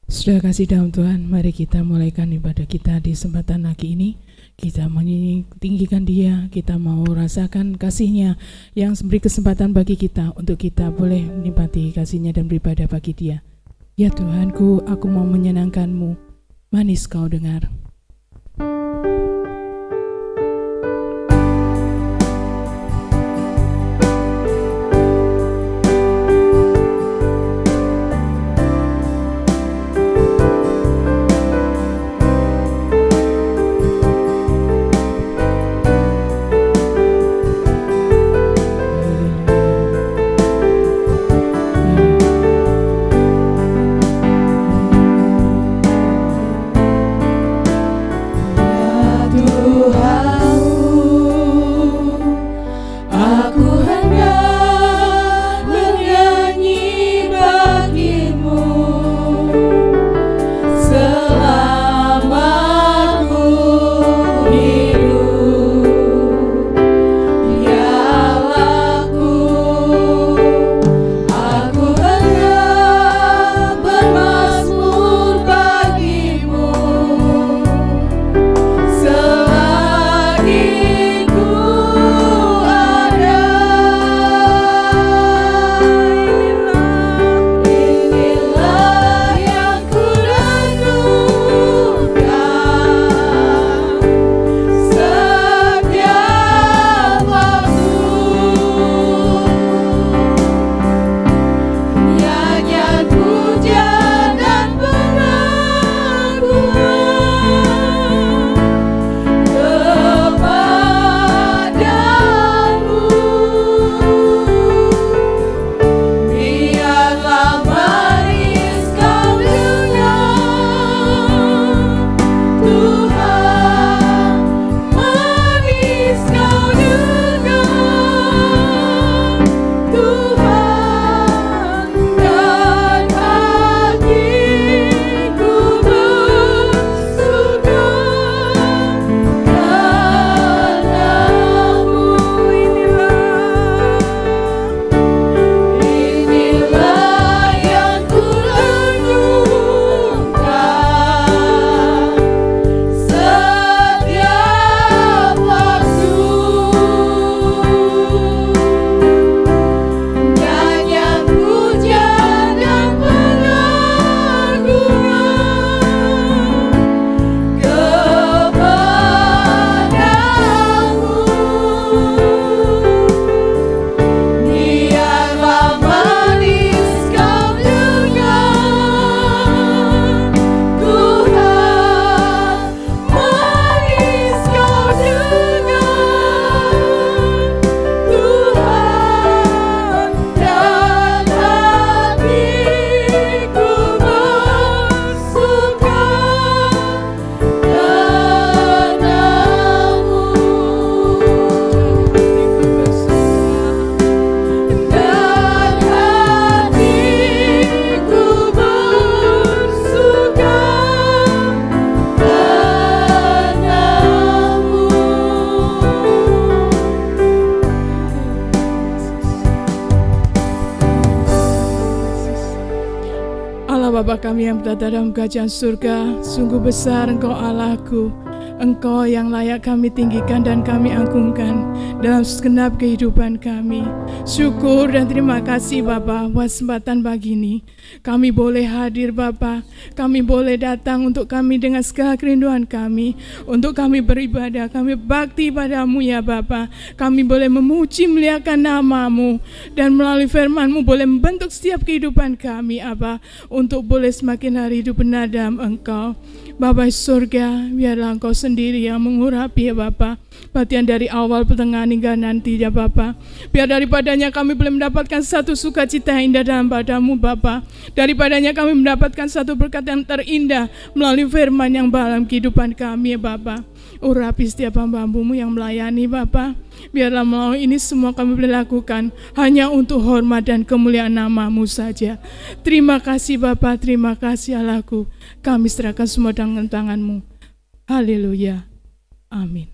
Sudah kasih dalam Tuhan, mari kita mulaikan ibadah kita di kesempatan pagi ini. Kita meninggikan Dia, kita mau rasakan kasih-Nya yang beri kesempatan bagi kita untuk kita boleh menikmati kasih-Nya dan beribadah bagi Dia. Ya Tuhanku, aku mau menyenangkan-Mu, manis Kau dengar. Bapa kami yang berada dalam kerajaan surga, sungguh besar Engkau Allahku. Engkau yang layak kami tinggikan dan kami agungkan dalam segenap kehidupan kami. Syukur dan terima kasih Bapa buat kesempatan pagi ini. Kami boleh hadir Bapa, kami boleh datang untuk kami dengan segala kerinduan kami, untuk kami beribadah, kami bakti padamu ya Bapa. Kami boleh memuji muliakan nama-Mu dan melalui firman-Mu boleh membentuk setiap kehidupan kami Bapa, untuk boleh semakin hari hidup benar dalam Engkau. Bapa surga, biarlah Engkau sendiri yang mengurapi ya Bapa, bagian dari awal, pertengahan hingga nanti ya Bapa. Biar daripadanya kami boleh mendapatkan satu sukacita yang indah dalam padamu Bapa. Daripadanya kami mendapatkan satu berkat yang terindah melalui firman yang dalam kehidupan kami ya Bapa. Urapi setiap hamba-Mu yang melayani Bapa. Biarlah melalui ini semua kami boleh lakukan hanya untuk hormat dan kemuliaan nama-Mu saja. Terima kasih Bapa, terima kasih Allahku. Kami serahkan semua dengan tangan-Mu. Haleluya. Amin.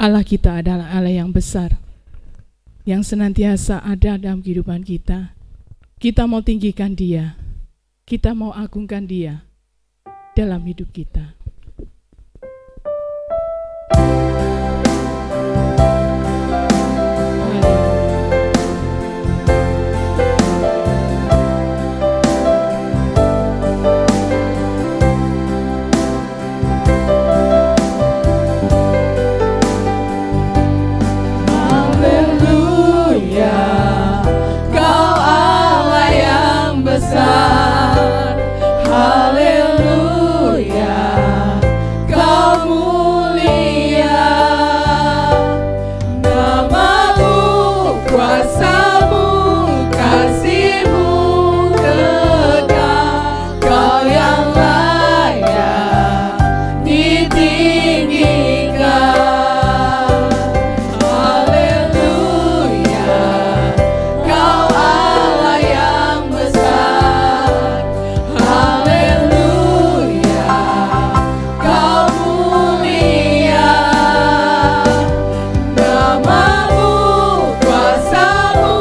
Allah kita adalah Allah yang besar. yang senantiasa ada dalam kehidupan kita. Kita mau tinggikan Dia, kita mau agungkan Dia dalam hidup kita. Namamu, kuasamu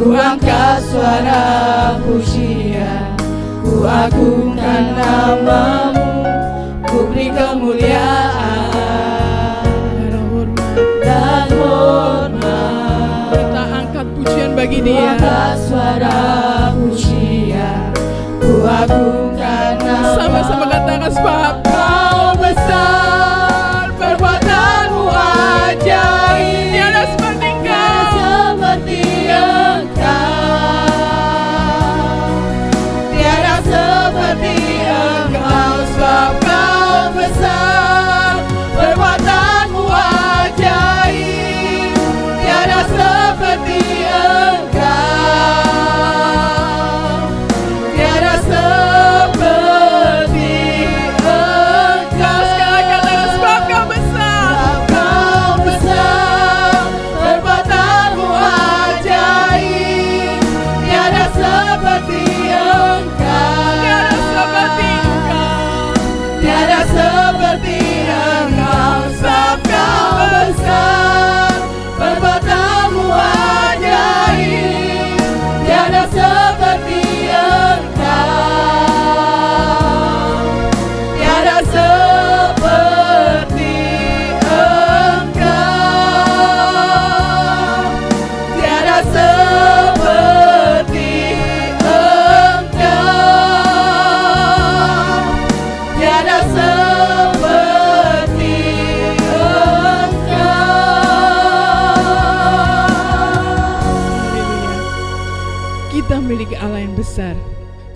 Ku angkat suara pujian, ku agungkan nama-Mu, ku beri kemuliaan dan hormat. Kita angkat pujian bagi Ku Dia. angkat suara pujian, ku agungkan nama-Mu. Sama-sama katakan sebab Kau besar, perbuatan-Mu ajaib, tiada seperti Engkau. seperti tiada seperti Engkau, sebab Kau besar, perbuatan-Mu ajaib, tiada seperti Engkau, tiada seperti Engkau. Sekali katakan sebab Kau besar. Kau besar, perbuatan-Mu ajaib, tiada seperti Engkau, Tiada seperti Engkau. tiada seperti Engkau, sebab Kau besar, perbuatan-Mu ajaib, tiada seperti Engkau, tiada seperti Engkau, tiada seperti Engkau, tiada seperti Engkau. Kita memiliki Allah yang besar.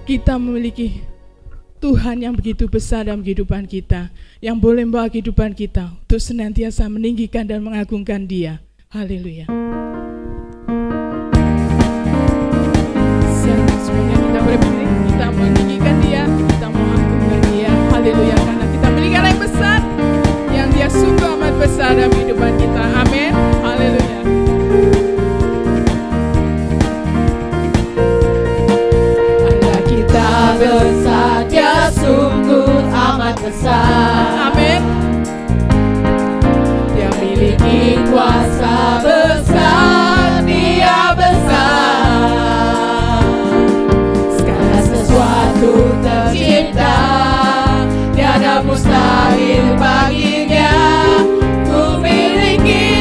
Kita memiliki Tuhan yang begitu besar dalam kehidupan kita, yang boleh membawa kehidupan kita untuk senantiasa meninggikan dan mengagungkan Dia. Haleluya. Semuanya kita boleh berdiri, kita meninggikan Dia, kita mengagungkan Dia. Haleluya, karena kita memiliki Allah yang besar, yang Dia sungguh amat besar dalam kehidupan kita. Amin. Haleluya. Allah kita besar, Dia sungguh amat besar. Amin. Dia miliki kuasa besar, Dia besar. Segala sesuatu tercipta, tiada mustahil baginya. Ku miliki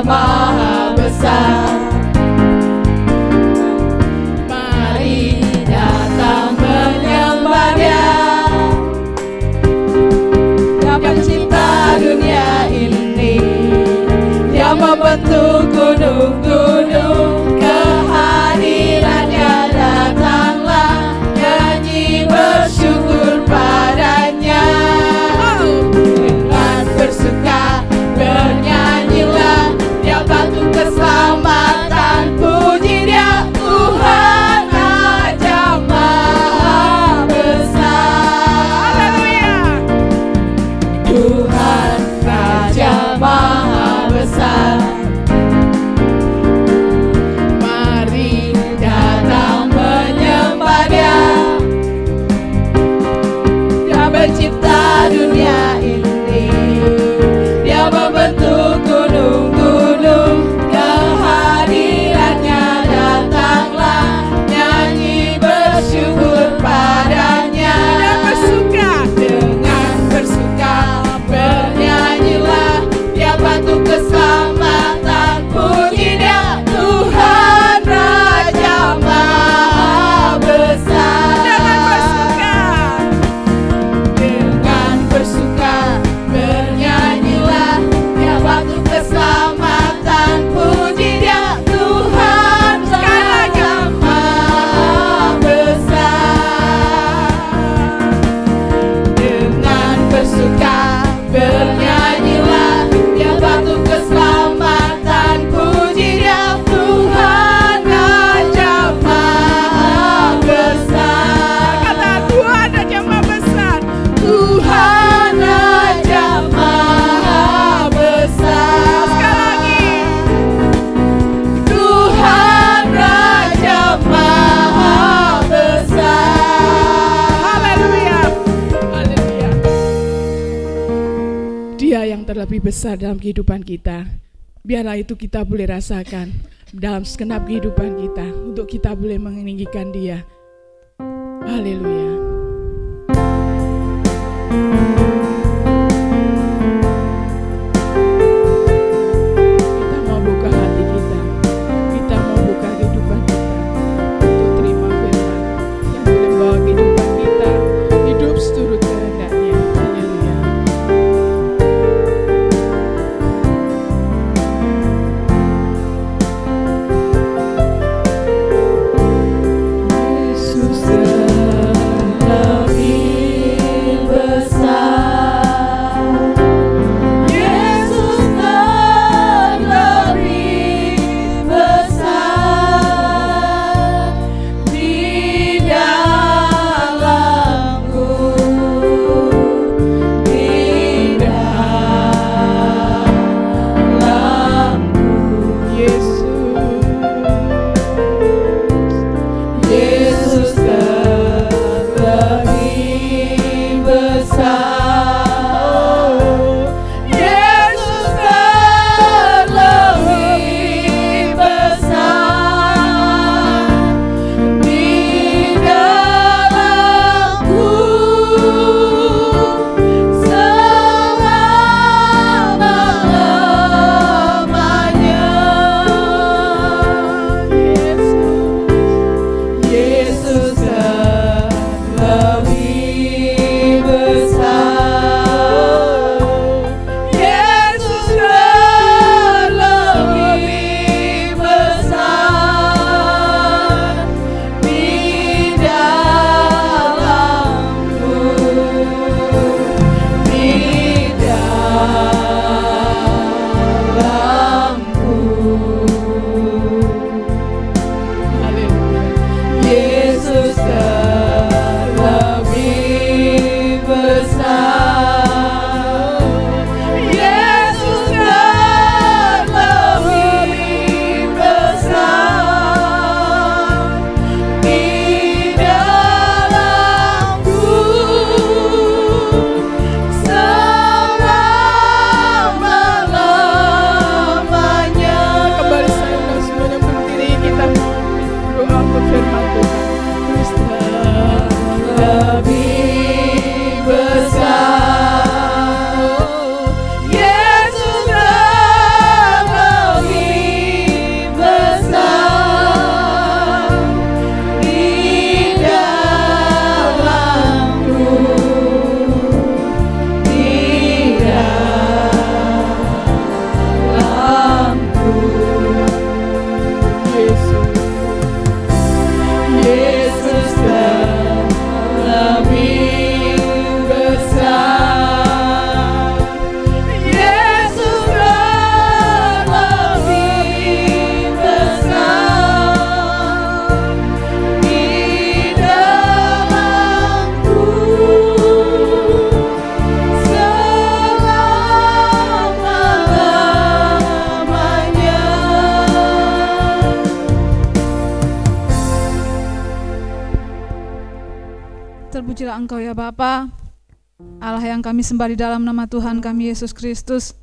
Maha Besar. Mari datang menyembah Dia, Dia pencipta dunia ini. Dia membentuk gunung-gunung, kehadirannya datanglah, nyanyi bersyukur padanya. Dengan bersuka bernyanyilah, Dia batu keselamatan, puji Dia Tuhan Raja Maha Besar. Haleluya. Tuhan Raja Maha Besar. Mari datang menyembah Dia, Dia pencipta dunia ini. Dia membentuk gunung-gunung, kehadirannya datanglah, nyanyi bersyukur padanya. Dengan bersuka bernyanyilah, Dia batu keselamatan, puji Dia Tuhan Raja Maha Besar. Dengan bersuka bernyanyilah, Dia batu keselamatan, puji Dia Tuhan Raja Maha Besar. Dengan bersuka bernyanyilah, Dia batu keselamatan, puji Dia Tuhan Raja Maha Besar. Kata Tuhan Raja Maha Besar. Tuhan Raja Maha Besar. Sekali lagi. Tuhan Raja Maha Besar. Haleluya. Haleluya. Dia yang terlebih besar dalam kehidupan kita. Biarlah itu kita boleh rasakan dalam segenap kehidupan kita, untuk kita boleh meninggikan Dia. Haleluya. Kita mau buka hati kita, kita mau buka kehidupan kita untuk terima firman yang boleh membawa kehidupan kita hidup seturut kehendak-Nya. Haleluya. Yesus lebih besar. terpujilah Engkau ya Bapa, Allah yang kami sembah di dalam nama Tuhan kami Yesus Kristus.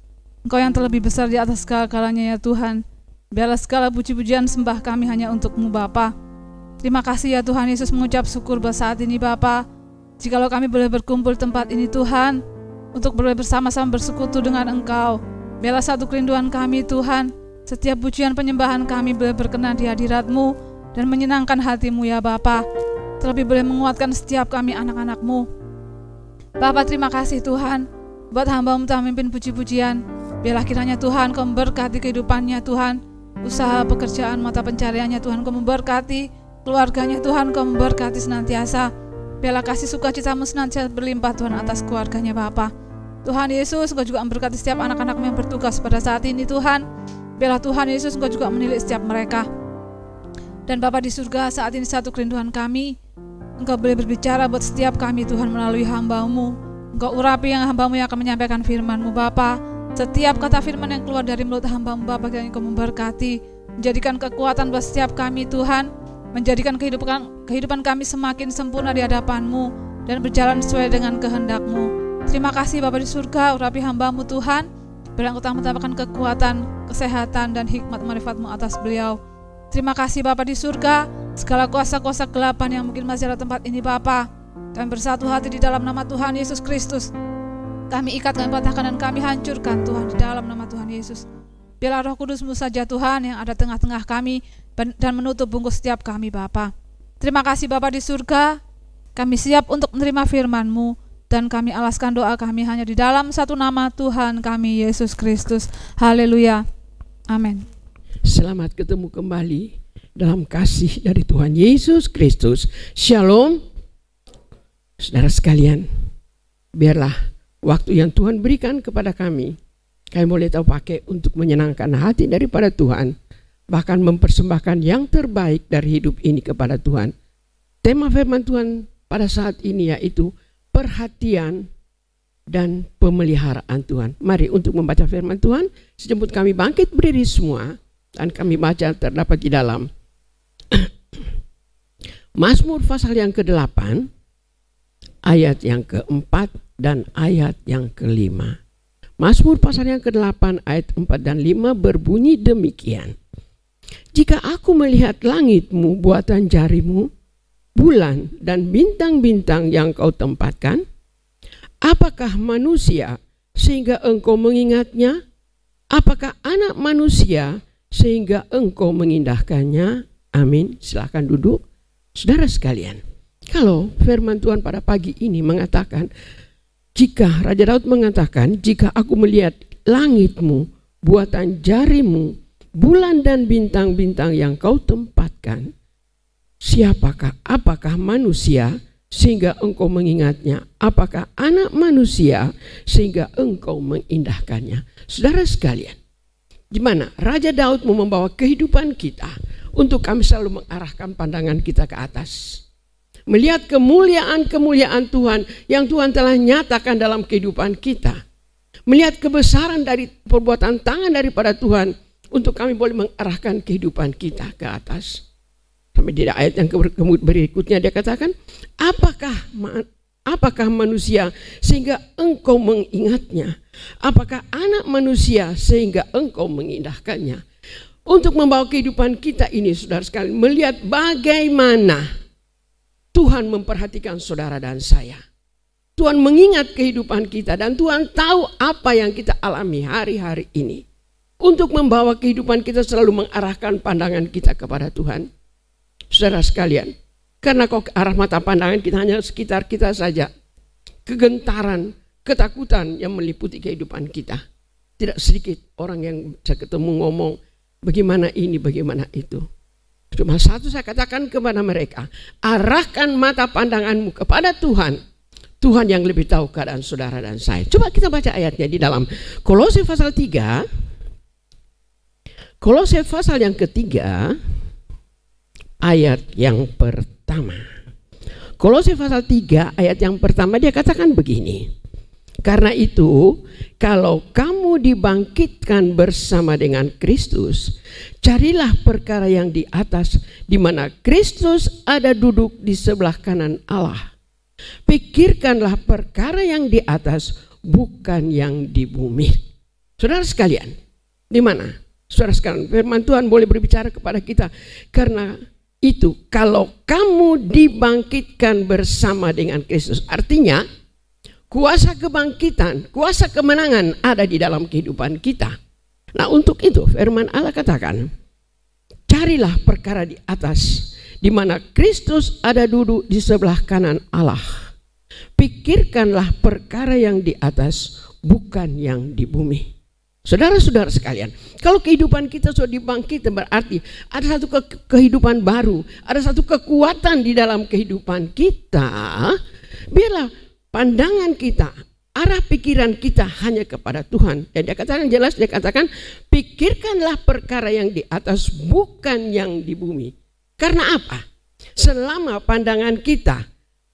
Engkau yang terlebih besar di atas segala-galanya ya Tuhan. Biarlah segala puji-pujian sembah kami hanya untuk-Mu Bapa. Terima kasih ya Tuhan Yesus, mengucap syukur buat saat ini Bapa. Jikalau kami boleh berkumpul tempat ini Tuhan, untuk boleh bersama-sama bersekutu dengan Engkau. Biarlah satu kerinduan kami Tuhan, setiap pujian penyembahan kami boleh berkenan di hadirat-Mu dan menyenangkan hati-Mu ya Bapa. Terlebih boleh menguatkan setiap kami anak-anak-Mu. Bapa, terima kasih Tuhan buat hamba-Mu Tuhan memimpin puji-pujian. Biarlah kiranya Tuhan Kau memberkati kehidupannya Tuhan, usaha pekerjaan mata pencariannya Tuhan Kau memberkati, keluarganya Tuhan Kau memberkati senantiasa. Biarlah kasih sukacita-Mu senantiasa berlimpah Tuhan atas keluarganya Bapa. Tuhan Yesus, Engkau juga memberkati setiap anak-anak-Mu yang bertugas pada saat ini Tuhan. Biarlah Tuhan Yesus, Engkau juga menilik setiap mereka. Dan Bapa di surga, saat ini satu kerinduan kami, Engkau boleh berbicara buat setiap kami Tuhan melalui hamba-Mu. Engkau urapi yang hamba-Mu yang akan menyampaikan firman-Mu Bapa. Setiap kata firman yang keluar dari mulut hamba-Mu Bapa, kiranya Engkau memberkati, menjadikan kekuatan buat setiap kami Tuhan, menjadikan kehidupan kami semakin sempurna di hadapan-Mu dan berjalan sesuai dengan kehendak-Mu. Terima kasih Bapa di surga, urapi hamba-Mu Tuhan. Biarlah Engkau tambahkan kekuatan, kesehatan dan hikmat marifat-Mu atas beliau. Terima kasih Bapa di surga, segala kuasa-kuasa kegelapan yang mungkin masih ada tempat ini Bapa, kami bersatu hati di dalam nama Tuhan Yesus Kristus. Kami ikat, kami patahkan dan kami hancurkan Tuhan di dalam nama Tuhan Yesus. Biarlah Roh Kudus-Mu saja Tuhan yang ada tengah-tengah kami dan menutup bungkus setiap kami Bapa. Terima kasih Bapa di surga, kami siap untuk menerima firman-Mu dan kami alaskan doa kami hanya di dalam satu nama Tuhan kami Yesus Kristus. Haleluya. Amin. Selamat ketemu kembali dalam kasih dari Tuhan Yesus Kristus. Shalom. Saudara sekalian, biarlah waktu yang Tuhan berikan kepada kami boleh tahu pakai untuk menyenangkan hati daripada Tuhan, bahkan mempersembahkan yang terbaik dari hidup ini kepada Tuhan. Tema firman Tuhan pada saat ini yaitu perhatian dan pemeliharaan Tuhan. Mari untuk membaca firman Tuhan, sejemput kami bangkit berdiri semua. Dan kami baca terdapat di dalam Mazmur pasal yang ke-8 ayat yang ke-4 dan ayat yang ke-5. Mazmur pasal yang ke-8 ayat 4 dan 5 berbunyi demikian. Jika aku melihat langit-Mu, buatan jari-Mu, bulan dan bintang-bintang yang Kau tempatkan, apakah manusia sehingga Engkau mengingatnya? Apakah anak manusia sehingga Engkau mengindahkannya? Amin. Silakan duduk. Saudara sekalian, kalau firman Tuhan pada pagi ini mengatakan, jika Raja Daud mengatakan, jika aku melihat langit-Mu, buatan jari-Mu, bulan dan bintang-bintang yang Kau tempatkan, apakah manusia sehingga Engkau mengingatnya? Apakah anak manusia sehingga Engkau mengindahkannya? Saudara sekalian, di mana Raja Daud mau membawa kehidupan kita untuk kami selalu mengarahkan pandangan kita ke atas. Melihat kemuliaan-kemuliaan Tuhan yang Tuhan telah nyatakan dalam kehidupan kita. Melihat kebesaran dari perbuatan tangan daripada Tuhan untuk kami boleh mengarahkan kehidupan kita ke atas. Sampai di ayat yang berikutnya dia katakan, apakah manusia sehingga Engkau mengingatnya? Apakah anak manusia sehingga Engkau mengindahkannya? Untuk membawa kehidupan kita ini, saudara sekalian, melihat bagaimana Tuhan memperhatikan saudara dan saya. Tuhan mengingat kehidupan kita dan Tuhan tahu apa yang kita alami hari-hari ini. Untuk membawa kehidupan kita selalu mengarahkan pandangan kita kepada Tuhan. Saudara sekalian, karena kok arah mata pandangan kita hanya sekitar kita saja, kegentaran, ketakutan yang meliputi kehidupan kita. Tidak sedikit orang yang saya ketemu ngomong, bagaimana ini, bagaimana itu. Cuma satu saya katakan kepada mereka, arahkan mata pandanganmu kepada Tuhan. Tuhan yang lebih tahu keadaan saudara dan saya. Coba kita baca ayatnya di dalam Kolose pasal 3. Kolose pasal yang ketiga, ayat yang pertama. Kolose pasal 3 ayat yang pertama dia katakan begini. Karena itu, kalau kamu dibangkitkan bersama dengan Kristus, carilah perkara yang di atas, di mana Kristus ada duduk di sebelah kanan Allah. Pikirkanlah perkara yang di atas, bukan yang di bumi. Saudara sekalian, di mana? Saudara sekalian, firman Tuhan boleh berbicara kepada kita. Karena itu, kalau kamu dibangkitkan bersama dengan Kristus, artinya kuasa kebangkitan, kuasa kemenangan ada di dalam kehidupan kita. Nah, untuk itu firman Allah katakan, carilah perkara di atas, di mana Kristus ada duduk di sebelah kanan Allah. Pikirkanlah perkara yang di atas, bukan yang di bumi. Saudara-saudara sekalian, kalau kehidupan kita sudah dibangkitkan, berarti ada satu kehidupan baru, ada satu kekuatan di dalam kehidupan kita. Biarlah pandangan kita, arah pikiran kita hanya kepada Tuhan. Dan dia katakan jelas, dia katakan pikirkanlah perkara yang di atas, bukan yang di bumi. Karena apa? Selama pandangan kita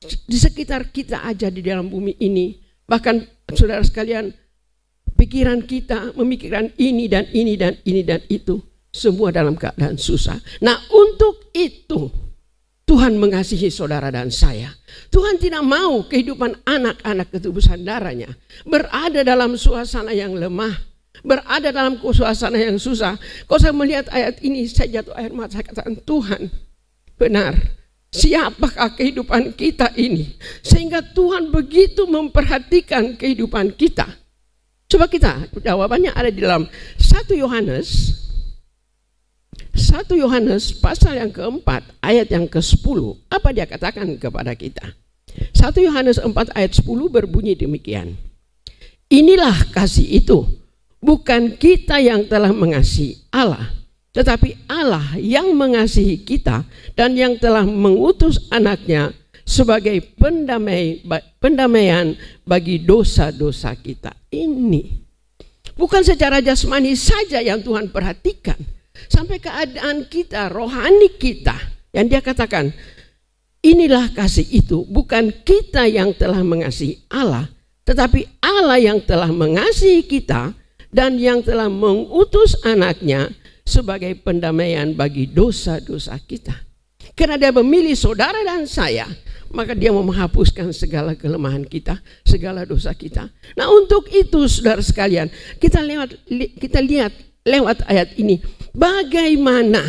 di sekitar kita aja di dalam bumi ini, bahkan saudara sekalian, pikiran kita memikirkan ini dan ini dan ini dan itu, semua dalam keadaan susah. Nah, untuk itu Tuhan mengasihi saudara dan saya. Tuhan tidak mau kehidupan anak-anak ketubusan darahnya berada dalam suasana yang lemah, berada dalam suasana yang susah. Kalau saya melihat ayat ini, saya jatuh air mata. Saya katakan, Tuhan, benar, siapakah kehidupan kita ini sehingga Tuhan begitu memperhatikan kehidupan kita? Coba kita, jawabannya ada di dalam 1 Yohanes pasal yang keempat ayat yang ke-10. Apa dia katakan kepada kita? 1 Yohanes 4 ayat 10 berbunyi demikian. Inilah kasih itu, bukan kita yang telah mengasihi Allah, tetapi Allah yang mengasihi kita dan yang telah mengutus anaknya sebagai pendamaian bagi dosa-dosa kita. Ini bukan secara jasmani saja yang Tuhan perhatikan, sampai keadaan kita, rohani kita. Yang dia katakan, inilah kasih itu, bukan kita yang telah mengasihi Allah, tetapi Allah yang telah mengasihi kita dan yang telah mengutus anaknya sebagai pendamaian bagi dosa-dosa kita. Karena dia memilih saudara dan saya, maka dia mau menghapuskan segala kelemahan kita, segala dosa kita. Nah, untuk itu saudara sekalian, kita lihat lewat ayat ini bagaimana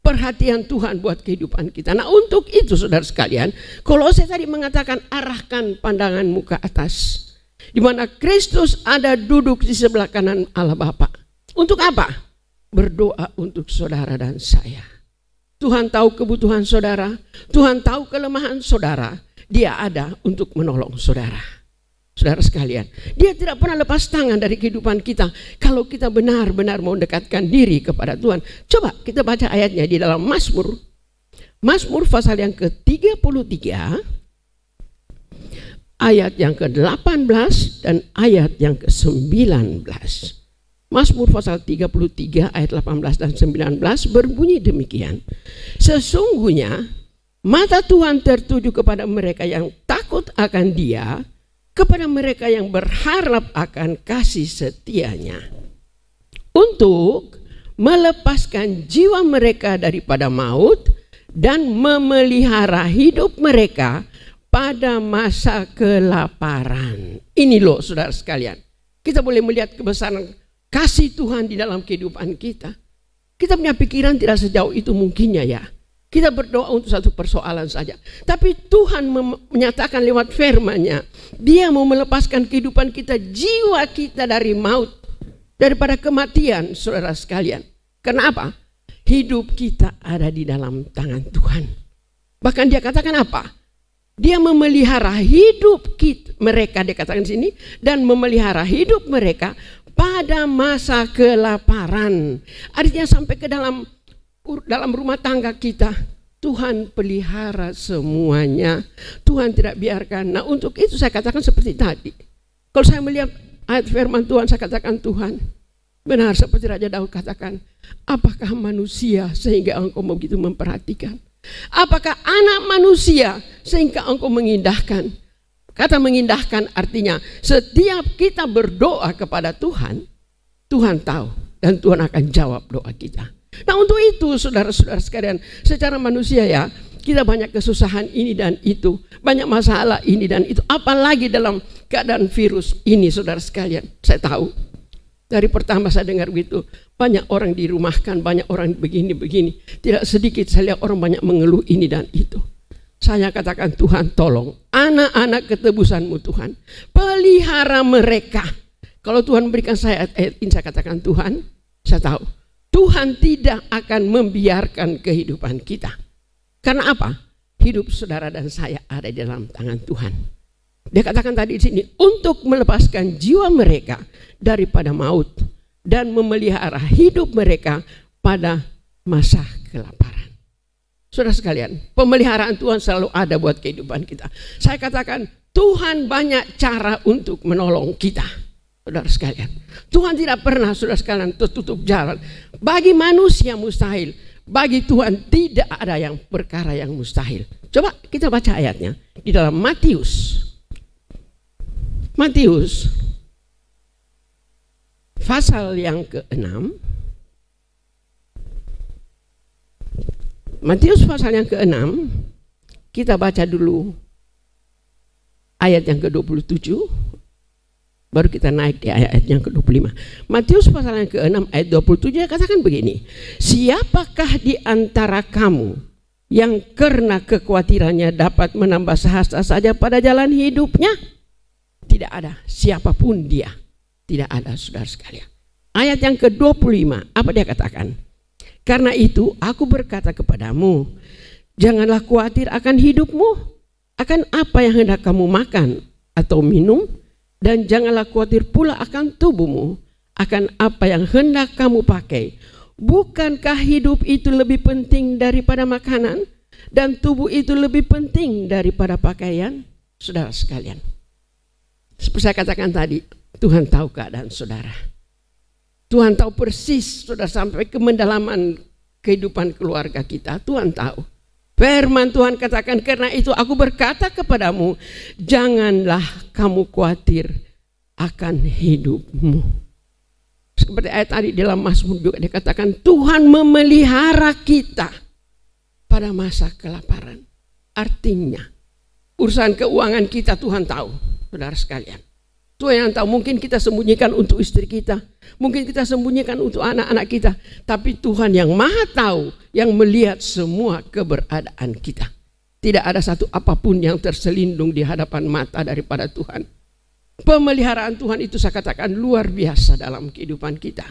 perhatian Tuhan buat kehidupan kita. Nah, untuk itu saudara sekalian, Kolose tadi mengatakan arahkan pandanganmu ke atas, di mana Kristus ada duduk di sebelah kanan Allah Bapa. Untuk apa? Berdoa untuk saudara dan saya. Tuhan tahu kebutuhan saudara, Tuhan tahu kelemahan saudara, dia ada untuk menolong saudara. Saudara sekalian, dia tidak pernah lepas tangan dari kehidupan kita kalau kita benar-benar mau mendekatkan diri kepada Tuhan. Coba kita baca ayatnya di dalam Mazmur pasal yang ke-33 ayat yang ke-18 dan ayat yang ke-19. Mazmur pasal 33 ayat 18 dan 19 berbunyi demikian. Sesungguhnya mata Tuhan tertuju kepada mereka yang takut akan Dia, kepada mereka yang berharap akan kasih setianya, untuk melepaskan jiwa mereka daripada maut dan memelihara hidup mereka pada masa kelaparan. Ini loh saudara sekalian, kita boleh melihat kebesaran kasih Tuhan di dalam kehidupan kita. Kita punya pikiran tidak sejauh itu mungkinnya ya. Kita berdoa untuk satu persoalan saja, tapi Tuhan menyatakan lewat firman-Nya, Dia mau melepaskan kehidupan kita, jiwa kita dari maut, daripada kematian saudara sekalian. Kenapa? Hidup kita ada di dalam tangan Tuhan. Bahkan Dia katakan apa? Dia memelihara hidup mereka, dia katakan di sini, dan memelihara hidup mereka pada masa kelaparan. Artinya sampai ke dalam rumah tangga kita, Tuhan pelihara semuanya. Tuhan tidak biarkan. Nah, untuk itu saya katakan seperti tadi. Kalau saya melihat ayat firman Tuhan, saya katakan, Tuhan, benar seperti Raja Daud katakan, apakah manusia sehingga Engkau begitu memperhatikan? Apakah anak manusia sehingga Engkau mengindahkan? Kata mengindahkan artinya setiap kita berdoa kepada Tuhan, Tuhan tahu dan Tuhan akan jawab doa kita. Nah, untuk itu saudara-saudara sekalian, secara manusia ya, kita banyak kesusahan ini dan itu, banyak masalah ini dan itu, apalagi dalam keadaan virus ini, saudara sekalian. Saya tahu dari pertama saya dengar begitu, banyak orang dirumahkan, banyak orang begini-begini. Tidak sedikit saya lihat orang banyak mengeluh ini dan itu. Saya katakan, Tuhan tolong anak-anak ketebusan-Mu Tuhan, pelihara mereka. Kalau Tuhan berikan saya ayat ini, saya katakan, Tuhan, saya tahu Tuhan tidak akan membiarkan kehidupan kita. Karena apa? Hidup saudara dan saya ada di dalam tangan Tuhan. Dia katakan tadi di sini, untuk melepaskan jiwa mereka daripada maut dan memelihara hidup mereka pada masa kelaparan. Saudara sekalian, pemeliharaan Tuhan selalu ada buat kehidupan kita. Saya katakan, Tuhan banyak cara untuk menolong kita. Saudara sekalian, Tuhan tidak pernah, saudara sekalian, tertutup jalan. Bagi manusia mustahil, bagi Tuhan tidak ada yang perkara yang mustahil. Coba kita baca ayatnya di dalam Matius pasal yang ke-6. Matius pasal yang ke-6, kita baca dulu ayat yang ke-27, baru kita naik di ayat yang ke-25. Matius pasal yang ke-6 ayat 27 katakan begini, siapakah di antara kamu yang karena kekhawatirannya dapat menambah sehasta saja pada jalan hidupnya? Tidak ada, siapapun dia. Tidak ada, saudara sekalian. Ayat yang ke-25, apa dia katakan? Karena itu aku berkata kepadamu, janganlah khawatir akan hidupmu, akan apa yang hendak kamu makan atau minum, dan janganlah khawatir pula akan tubuhmu, akan apa yang hendak kamu pakai. Bukankah hidup itu lebih penting daripada makanan, dan tubuh itu lebih penting daripada pakaian? Saudara sekalian, seperti saya katakan tadi, Tuhan tahu keadaan saudara. Tuhan tahu persis, saudara, sampai ke mendalaman kehidupan keluarga kita. Tuhan tahu. Firman Tuhan katakan, karena itu aku berkata kepadamu, janganlah kamu khawatir akan hidupmu. Seperti ayat tadi dalam Mazmur juga dikatakan, Tuhan memelihara kita pada masa kelaparan. Artinya, urusan keuangan kita Tuhan tahu, saudara sekalian. Tuhan yang tahu, mungkin kita sembunyikan untuk istri kita, mungkin kita sembunyikan untuk anak-anak kita, tapi Tuhan yang maha tahu, yang melihat semua keberadaan kita. Tidak ada satu apapun yang terselindung di hadapan mata daripada Tuhan. Pemeliharaan Tuhan itu saya katakan luar biasa dalam kehidupan kita.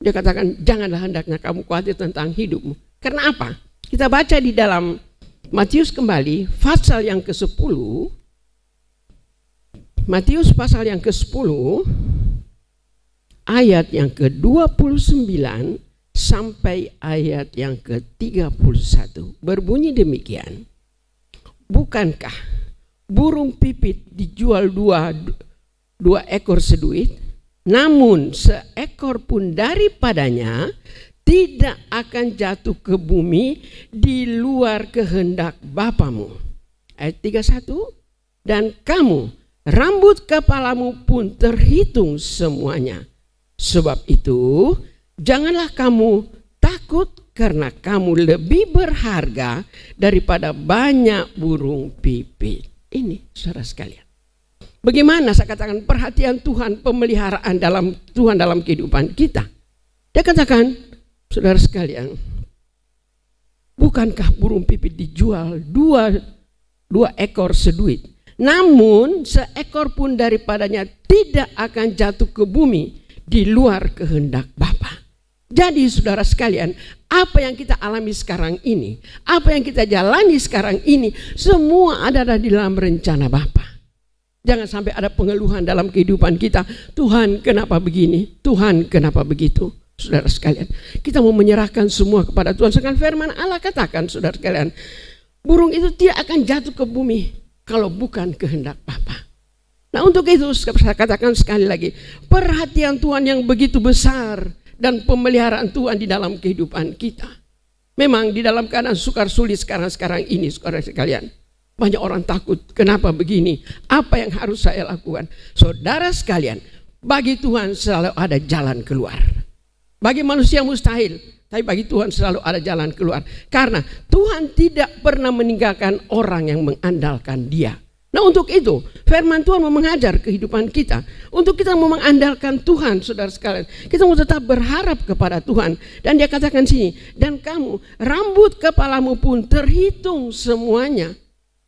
Dia katakan, janganlah hendaknya kamu khawatir tentang hidupmu. Karena apa? Kita baca di dalam Matius kembali, pasal yang ke-10, Matius pasal yang ke-10 ayat yang ke-29 sampai ayat yang ke-31 berbunyi demikian. Bukankah burung pipit dijual dua ekor seduit, namun seekor pun daripadanya tidak akan jatuh ke bumi di luar kehendak Bapamu. Ayat 31, dan kamu rambut kepalamu pun terhitung semuanya. Sebab itu, janganlah kamu takut karena kamu lebih berharga daripada banyak burung pipit. Ini, saudara sekalian. Bagaimana saya katakan perhatian Tuhan, pemeliharaan dalam Tuhan dalam kehidupan kita. Dia katakan, saudara sekalian, bukankah burung pipit dijual dua ekor seduit? Namun seekor pun daripadanya tidak akan jatuh ke bumi di luar kehendak Bapa. Jadi saudara sekalian, apa yang kita alami sekarang ini, apa yang kita jalani sekarang ini, semua ada di dalam rencana Bapa. Jangan sampai ada pengeluhan dalam kehidupan kita, Tuhan kenapa begini, Tuhan kenapa begitu. Saudara sekalian, kita mau menyerahkan semua kepada Tuhan. Sekarang firman Allah katakan, saudara sekalian, burung itu tidak akan jatuh ke bumi kalau bukan kehendak Bapa. Nah, untuk itu saya katakan sekali lagi, perhatian Tuhan yang begitu besar dan pemeliharaan Tuhan di dalam kehidupan kita. Memang di dalam keadaan sukar sulit sekarang ini, saudara sekalian, banyak orang takut, kenapa begini? Apa yang harus saya lakukan? Saudara sekalian, bagi Tuhan selalu ada jalan keluar. Bagi manusia mustahil, Tapi bagi Tuhan selalu ada jalan keluar. Karena Tuhan tidak pernah meninggalkan orang yang mengandalkan Dia. Nah untuk itu firman Tuhan mau mengajar kehidupan kita. Untuk kita mau mengandalkan Tuhan, saudara sekalian. Kita mau tetap berharap kepada Tuhan. Dan Dia katakan sini, dan kamu rambut kepalamu pun terhitung semuanya.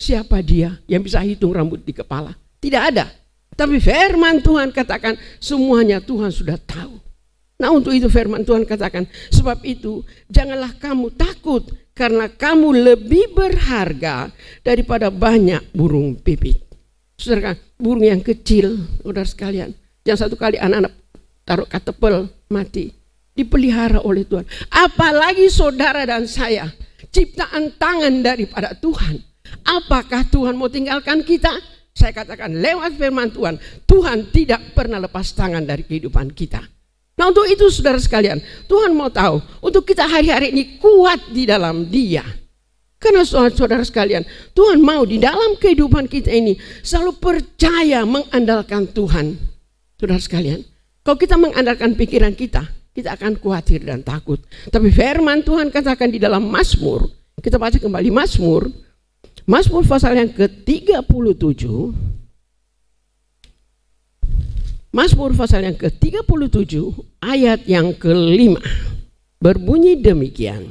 Siapa dia yang bisa hitung rambut di kepala? Tidak ada. Tapi firman Tuhan katakan semuanya Tuhan sudah tahu. Nah untuk itu firman Tuhan katakan, sebab itu janganlah kamu takut, karena kamu lebih berharga daripada banyak burung pipit. Saudara, burung yang kecil, saudara sekalian, yang satu kali anak-anak taruh katapel mati, dipelihara oleh Tuhan. Apalagi saudara dan saya, ciptaan tangan daripada Tuhan. Apakah Tuhan mau tinggalkan kita? Saya katakan lewat firman Tuhan, Tuhan tidak pernah lepas tangan dari kehidupan kita. Nah untuk itu saudara sekalian, Tuhan mau tahu untuk kita hari-hari ini kuat di dalam Dia. Karena saudara sekalian, Tuhan mau di dalam kehidupan kita ini selalu percaya mengandalkan Tuhan. Saudara sekalian, kalau kita mengandalkan pikiran kita akan khawatir dan takut. Tapi firman Tuhan katakan di dalam Mazmur, kita baca kembali Mazmur pasal yang ke-37. Mazmur pasal yang ke-37 ayat yang ke-5 berbunyi demikian.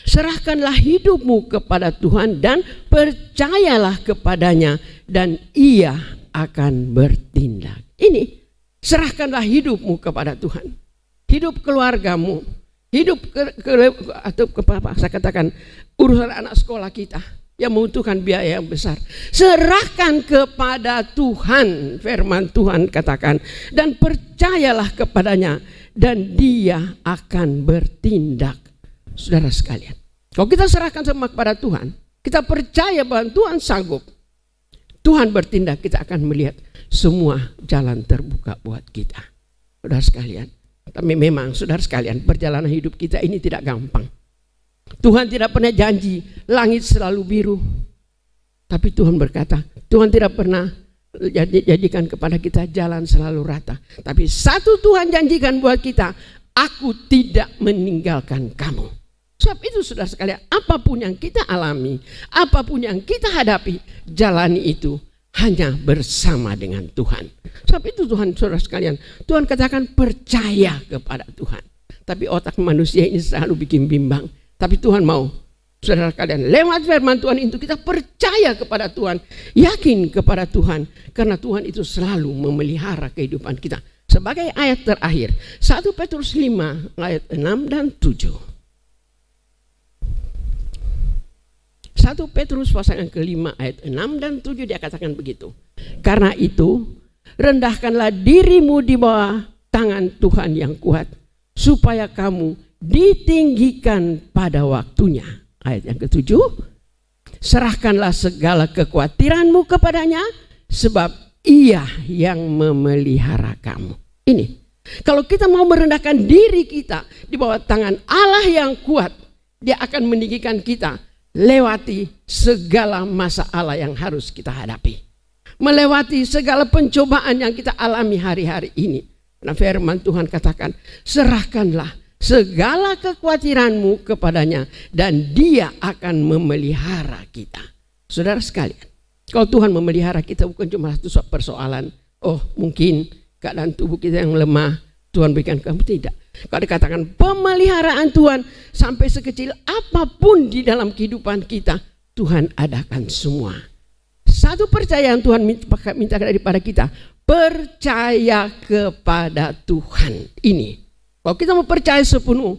Serahkanlah hidupmu kepada Tuhan dan percayalah kepadanya dan Ia akan bertindak. Ini, serahkanlah hidupmu kepada Tuhan. Hidup keluargamu, hidup saya katakan urusan anak sekolah kita yang membutuhkan biaya yang besar. Serahkan kepada Tuhan, firman Tuhan katakan, dan percayalah kepadanya dan Dia akan bertindak. Saudara sekalian, kalau kita serahkan semua kepada Tuhan, kita percaya bahwa Tuhan sanggup, Tuhan bertindak, kita akan melihat semua jalan terbuka buat kita. Saudara sekalian, tapi memang saudara sekalian, perjalanan hidup kita ini tidak gampang. Tuhan tidak pernah janji langit selalu biru. Tapi Tuhan berkata, Tuhan tidak pernah jadikan kepada kita jalan selalu rata. Tapi satu Tuhan janjikan buat kita, aku tidak meninggalkan kamu. Sebab itu saudara sekalian, apapun yang kita alami, apapun yang kita hadapi, jalani itu hanya bersama dengan Tuhan. Sebab itu Tuhan, saudara sekalian, Tuhan katakan percaya kepada Tuhan. Tapi otak manusia ini selalu bikin bimbang. Tapi Tuhan mau, saudara kalian, lewat firman Tuhan itu kita percaya kepada Tuhan, yakin kepada Tuhan, karena Tuhan itu selalu memelihara kehidupan kita. Sebagai ayat terakhir, 1 Petrus 5 ayat 6 dan 7. 1 Petrus pasal yang ke-5 ayat 6 dan 7 dia katakan begitu. Karena itu, rendahkanlah dirimu di bawah tangan Tuhan yang kuat, supaya kamu ditinggikan pada waktunya. Ayat yang ke-7, serahkanlah segala kekhawatiranmu kepadanya, sebab Ia yang memelihara kamu. Ini, kalau kita mau merendahkan diri kita di bawah tangan Allah yang kuat, Dia akan meninggikan kita lewati segala masalah yang harus kita hadapi, melewati segala pencobaan yang kita alami hari-hari ini. Nah firman Tuhan katakan, serahkanlah segala kekhawatiranmu kepadanya dan Dia akan memelihara kita. Saudara sekalian, kalau Tuhan memelihara kita bukan cuma satu persoalan, oh mungkin keadaan tubuh kita yang lemah, Tuhan berikan kamu, tidak. Kalau dikatakan pemeliharaan Tuhan sampai sekecil apapun di dalam kehidupan kita, Tuhan adakan semua. Satu percaya yang Tuhan minta daripada kita, percaya kepada Tuhan. Ini, kalau kita mau percaya sepenuh,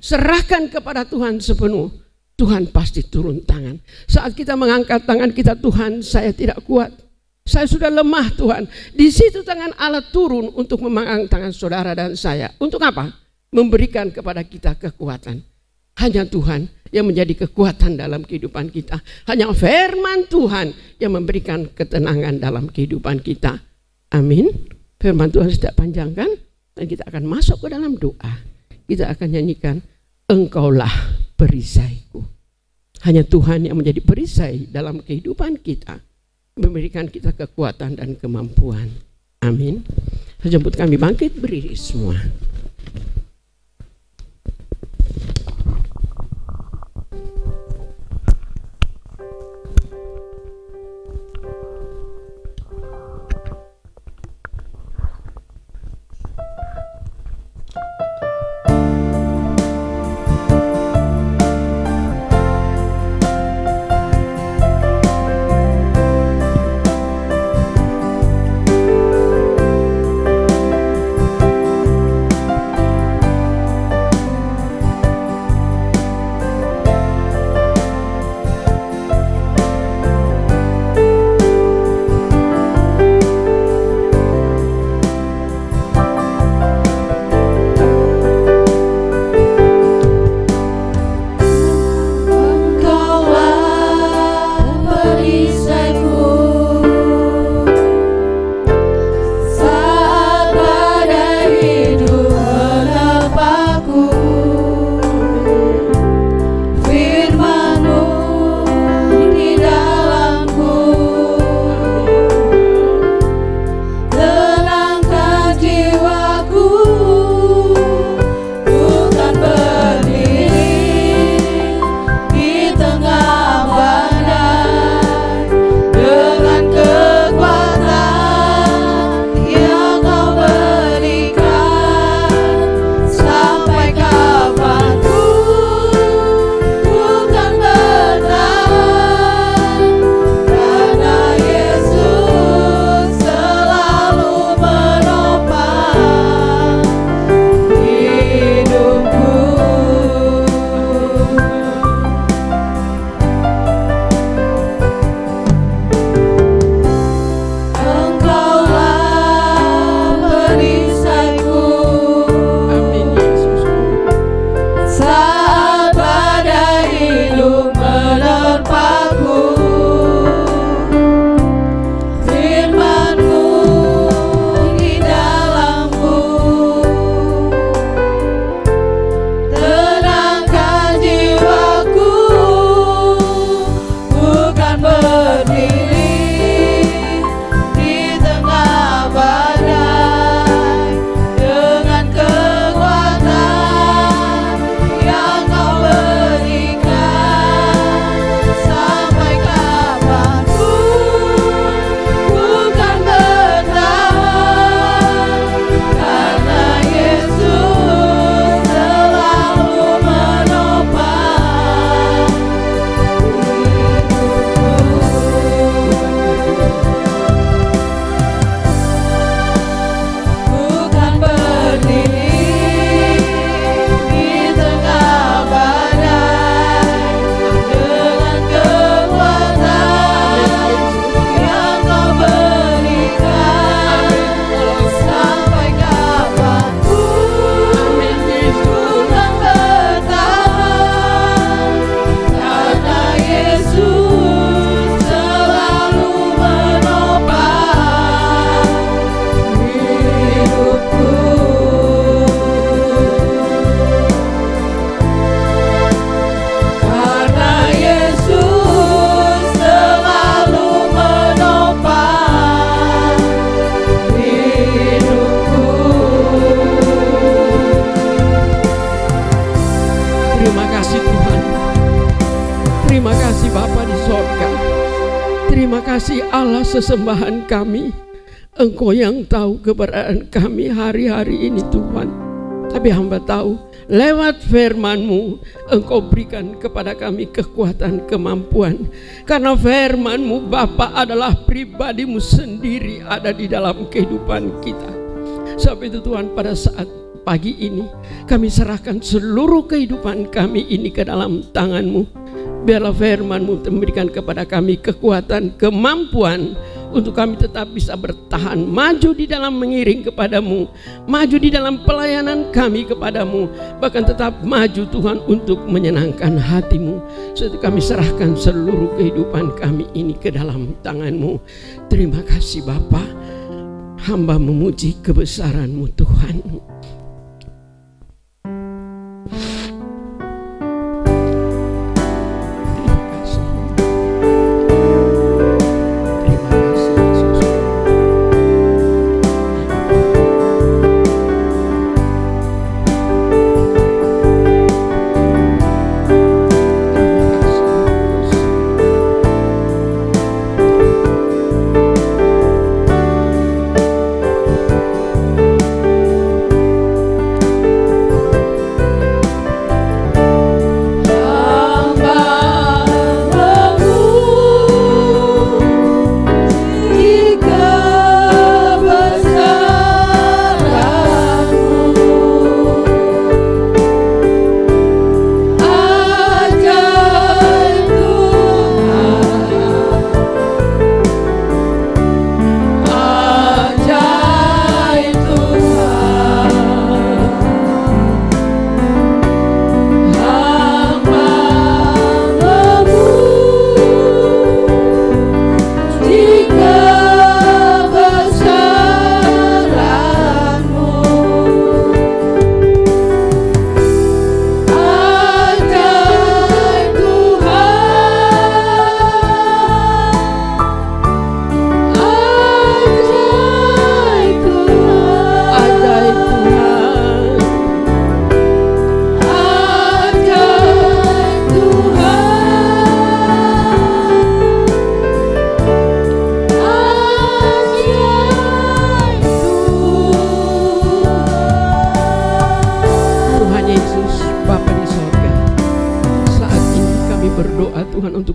serahkan kepada Tuhan sepenuh, Tuhan pasti turun tangan. Saat kita mengangkat tangan kita, Tuhan saya tidak kuat, saya sudah lemah Tuhan. Di situ tangan Allah turun untuk memegang tangan saudara dan saya. Untuk apa? Memberikan kepada kita kekuatan. Hanya Tuhan yang menjadi kekuatan dalam kehidupan kita. Hanya firman Tuhan yang memberikan ketenangan dalam kehidupan kita. Amin. Firman Tuhan tidak panjangkan. Dan kita akan masuk ke dalam doa. Kita akan nyanyikan, Engkaulah perisaiku. Hanya Tuhan yang menjadi perisai dalam kehidupan kita, memberikan kita kekuatan dan kemampuan. Amin. Saya jemput kami bangkit berdiri semua. Terima kasih Tuhan. Terima kasih Bapa di sorga. Terima kasih Allah sesembahan kami. Engkau yang tahu keberadaan kami hari-hari ini Tuhan. Tapi hamba tahu lewat firman-Mu Engkau berikan kepada kami kekuatan, kemampuan. Karena firman-Mu Bapa adalah pribadi-Mu sendiri ada di dalam kehidupan kita. Sebab itu Tuhan, pada saat pagi ini kami serahkan seluruh kehidupan kami ini ke dalam tangan-Mu. Biarlah firman-Mu memberikan kepada kami kekuatan, kemampuan untuk kami tetap bisa bertahan, maju di dalam mengiring kepadamu, maju di dalam pelayanan kami kepadamu, bahkan tetap maju Tuhan untuk menyenangkan hatimu. Setelah kami serahkan seluruh kehidupan kami ini ke dalam tangan-Mu. Terima kasih Bapa. Hamba memuji kebesaran-Mu Tuhan.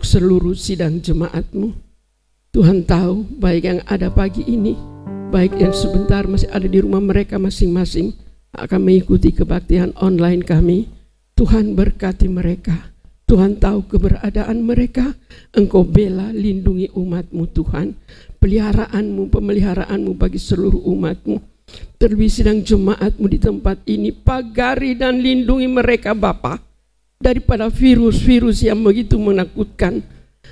Seluruh sidang jemaat-Mu, Tuhan tahu baik yang ada pagi ini, baik yang sebentar masih ada di rumah mereka masing-masing akan mengikuti kebaktian online kami. Tuhan berkati mereka. Tuhan tahu keberadaan mereka. Engkau bela, lindungi umat-Mu Tuhan. Peliharaanmu, pemeliharaanmu bagi seluruh umat-Mu. Terlebih sidang jemaat-Mu di tempat ini, pagari dan lindungi mereka Bapa daripada virus-virus yang begitu menakutkan.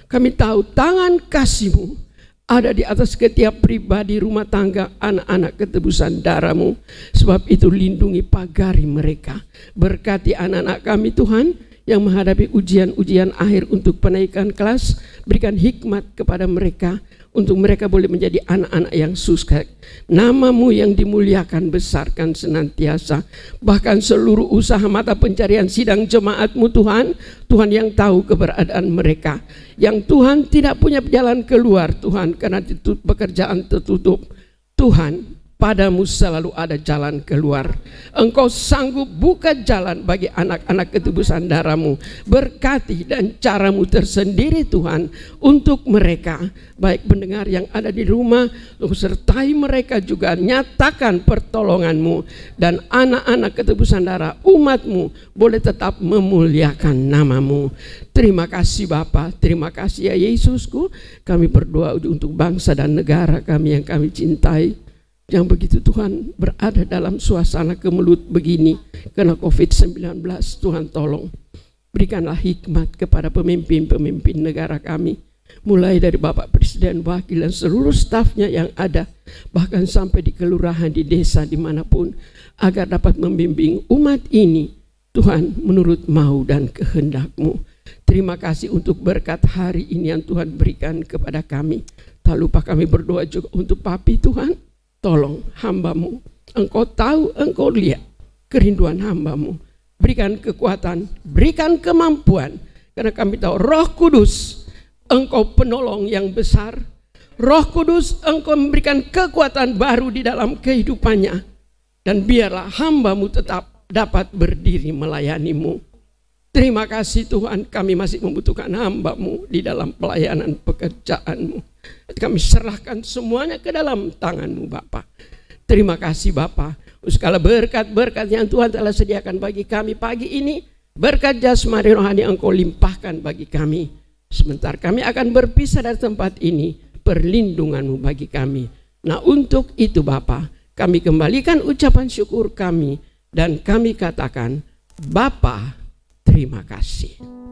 Kami tahu tangan kasih-Mu ada di atas setiap pribadi, rumah tangga, anak-anak ketebusan darah-Mu. Sebab itu lindungi, pagari mereka. Berkati anak-anak kami Tuhan yang menghadapi ujian-ujian akhir untuk penaikan kelas. Berikan hikmat kepada mereka untuk mereka boleh menjadi anak-anak yang sukses. Nama-Mu yang dimuliakan, besarkan senantiasa. Bahkan seluruh usaha mata pencarian sidang jemaat-Mu Tuhan, Tuhan yang tahu keberadaan mereka, yang Tuhan tidak punya jalan keluar Tuhan karena pekerjaan tertutup. Tuhan, padamu selalu ada jalan keluar. Engkau sanggup buka jalan bagi anak-anak ketebusan darah-Mu. Berkati dan cara-Mu tersendiri Tuhan untuk mereka, baik pendengar yang ada di rumah, sertai mereka juga. Nyatakan pertolongan-Mu, dan anak-anak ketebusan darah umat-Mu boleh tetap memuliakan nama-Mu. Terima kasih Bapa, terima kasih ya Yesusku. Kami berdoa untuk bangsa dan negara kami yang kami cintai, yang begitu Tuhan berada dalam suasana kemelut begini karena COVID-19. Tuhan tolong berikanlah hikmat kepada pemimpin-pemimpin negara kami, mulai dari Bapak Presiden, Wakil dan seluruh stafnya yang ada, bahkan sampai di kelurahan, di desa, dimanapun, agar dapat membimbing umat ini Tuhan menurut mau dan kehendak-Mu. Terima kasih untuk berkat hari ini yang Tuhan berikan kepada kami. Tak lupa kami berdoa juga untuk Papi Tuhan. Tolong hamba-Mu, Engkau tahu, Engkau lihat kerinduan hamba-Mu. berikan kekuatan, berikan kemampuan. Karena kami tahu Roh Kudus, Engkau penolong yang besar. Roh Kudus, Engkau memberikan kekuatan baru di dalam kehidupannya. Dan biarlah hamba-Mu tetap dapat berdiri melayani-Mu. Terima kasih Tuhan, kami masih membutuhkan hamba-Mu di dalam pelayanan pekerjaan-Mu. Kami serahkan semuanya ke dalam tangan-Mu Bapa. Terima kasih Bapa. Segala berkat-berkat yang Tuhan telah sediakan bagi kami pagi ini, berkat jasmani rohani Engkau limpahkan bagi kami. Sebentar kami akan berpisah dari tempat ini, perlindungan-Mu bagi kami. Nah untuk itu Bapa, kami kembalikan ucapan syukur kami dan kami katakan, Bapa, terima kasih.